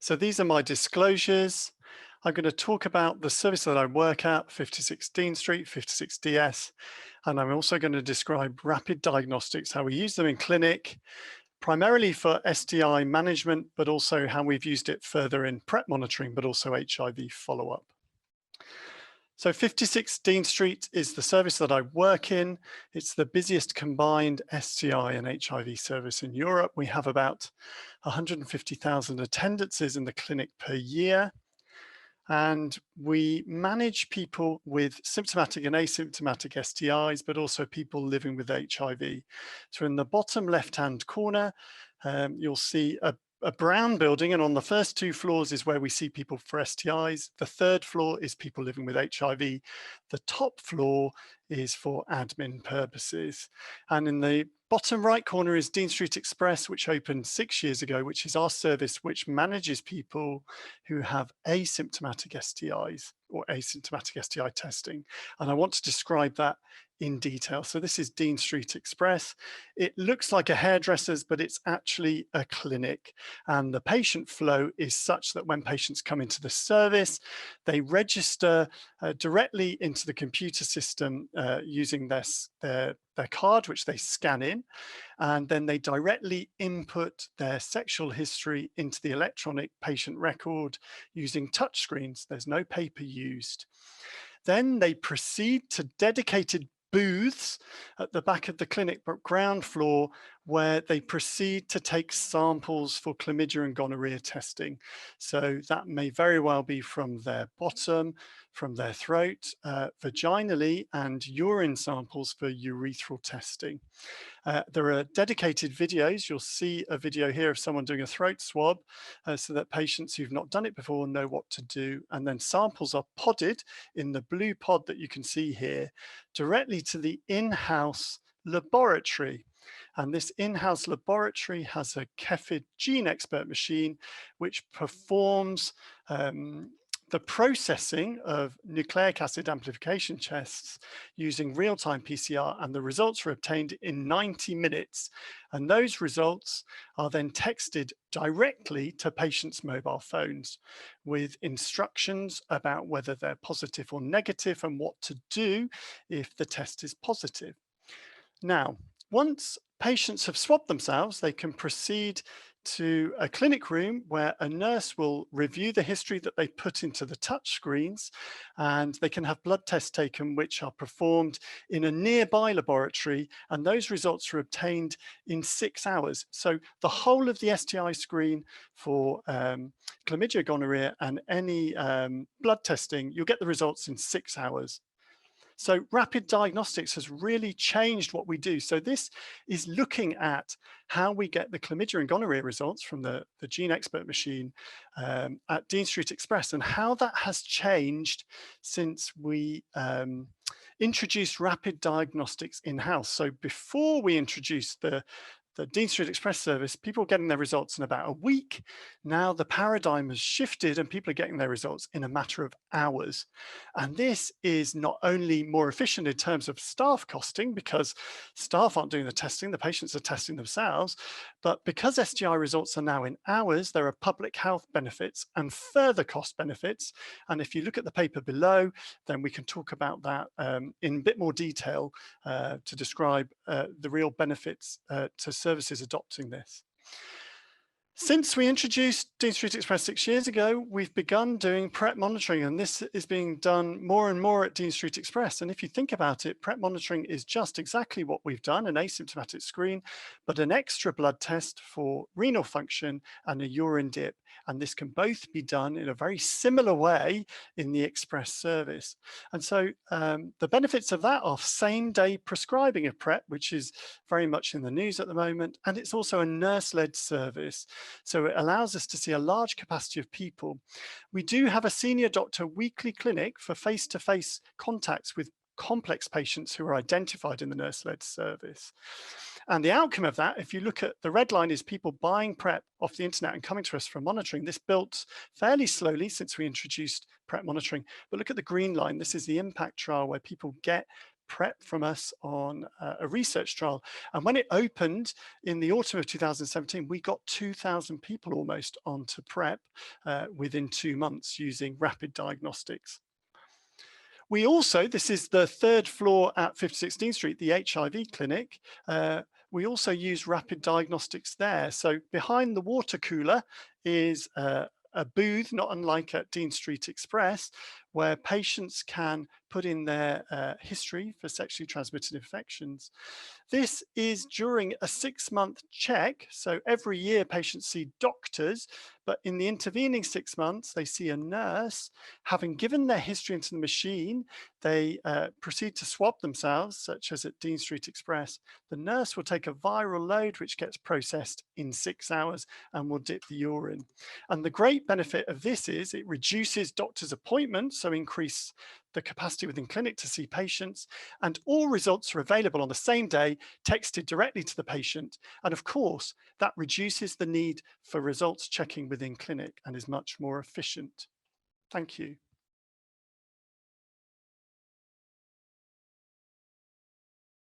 So these are my disclosures. I'm going to talk about the service that I work at, 56 Dean Street, 56DS, and I'm also going to describe rapid diagnostics, how we use them in clinic, primarily for STI management, but also how we've used it further in PrEP monitoring, but also HIV follow-up. So 56 Dean Street is the service that I work in. It's the busiest combined STI and HIV service in Europe. We have about 150,000 attendances in the clinic per year. And we manage people with symptomatic and asymptomatic STIs, but also people living with HIV. So in the bottom left-hand corner, you'll see a brown building, and on the first two floors is where we see people for STIs. The third floor is people living with HIV. The top floor is for admin purposes. And in the bottom right corner is Dean Street Express, which opened 6 years ago, which is our service which manages people who have asymptomatic STIs or asymptomatic STI testing. And I want to describe that in detail. So this is Dean Street Express. It looks like a hairdresser's, but it's actually a clinic. And the patient flow is such that when patients come into the service, they register directly into the computer system using their card, which they scan in, and then they directly input their sexual history into the electronic patient record using touch screens. There's no paper used. Then they proceed to dedicated booths at the back of the clinic ground floor, where they proceed to take samples for chlamydia and gonorrhea testing. So that may very well be from their bottom, from their throat, vaginally, and urine samples for urethral testing. There are dedicated videos. You'll see a video here of someone doing a throat swab so that patients who've not done it before know what to do. And then samples are podded in the blue pod that you can see here directly to the in-house laboratory. And this in-house laboratory has a Kefid gene expert machine, which performs the processing of nucleic acid amplification tests using real-time PCR, and the results are obtained in 90 minutes. And those results are then texted directly to patients' mobile phones with instructions about whether they're positive or negative and what to do if the test is positive. Now, once patients have swabbed themselves, they can proceed to a clinic room where a nurse will review the history that they put into the touch screens, and they can have blood tests taken which are performed in a nearby laboratory, and those results are obtained in 6 hours. So the whole of the STI screen for chlamydia, gonorrhea, and any blood testing, you'll get the results in 6 hours. So rapid diagnostics has really changed what we do. So this is looking at how we get the chlamydia and gonorrhea results from the Gene Expert machine at Dean Street Express, and how that has changed since we introduced rapid diagnostics in-house. So before we introduced the Dean Street Express service, people were getting their results in about a week. Now the paradigm has shifted and people are getting their results in a matter of hours. And this is not only more efficient in terms of staff costing, because staff aren't doing the testing, the patients are testing themselves, but because STI results are now in hours, there are public health benefits and further cost benefits. And if you look at the paper below, then we can talk about that in a bit more detail to describe the real benefits to services adopting this. Since we introduced Dean Street Express 6 years ago, we've begun doing PrEP monitoring, and this is being done more and more at Dean Street Express. And if you think about it, PrEP monitoring is just exactly what we've done, an asymptomatic screen, but an extra blood test for renal function and a urine dip. And this can both be done in a very similar way in the Express service. And so the benefits of that are same-day prescribing of PrEP, which is very much in the news at the moment. And it's also a nurse-led service. So it allows us to see a large capacity of people. We do have a senior doctor weekly clinic for face-to-face contacts with complex patients who are identified in the nurse-led service. And the outcome of that, if you look at the red line, is people buying PrEP off the internet and coming to us for monitoring. This built fairly slowly since we introduced PrEP monitoring. But look at the green line. This is the impact trial where people get PrEP from us on a research trial. And when it opened in the autumn of 2017, we got 2,000 people almost onto PrEP within 2 months using rapid diagnostics. We also, this is the third floor at 56 Dean Street, the HIV clinic. We also use rapid diagnostics there. So behind the water cooler is a booth, not unlike at Dean Street Express, where patients can put in their history for sexually transmitted infections. This is during a 6-month check. So every year patients see doctors, but in the intervening 6 months, they see a nurse. Having given their history into the machine, they proceed to swab themselves, such as at Dean Street Express. The nurse will take a viral load, which gets processed in 6 hours and will dip the urine. And the great benefit of this is it reduces doctors' appointments, so increase the capacity within clinic to see patients, and all results are available on the same day, texted directly to the patient. And of course, that reduces the need for results checking within clinic and is much more efficient. Thank you.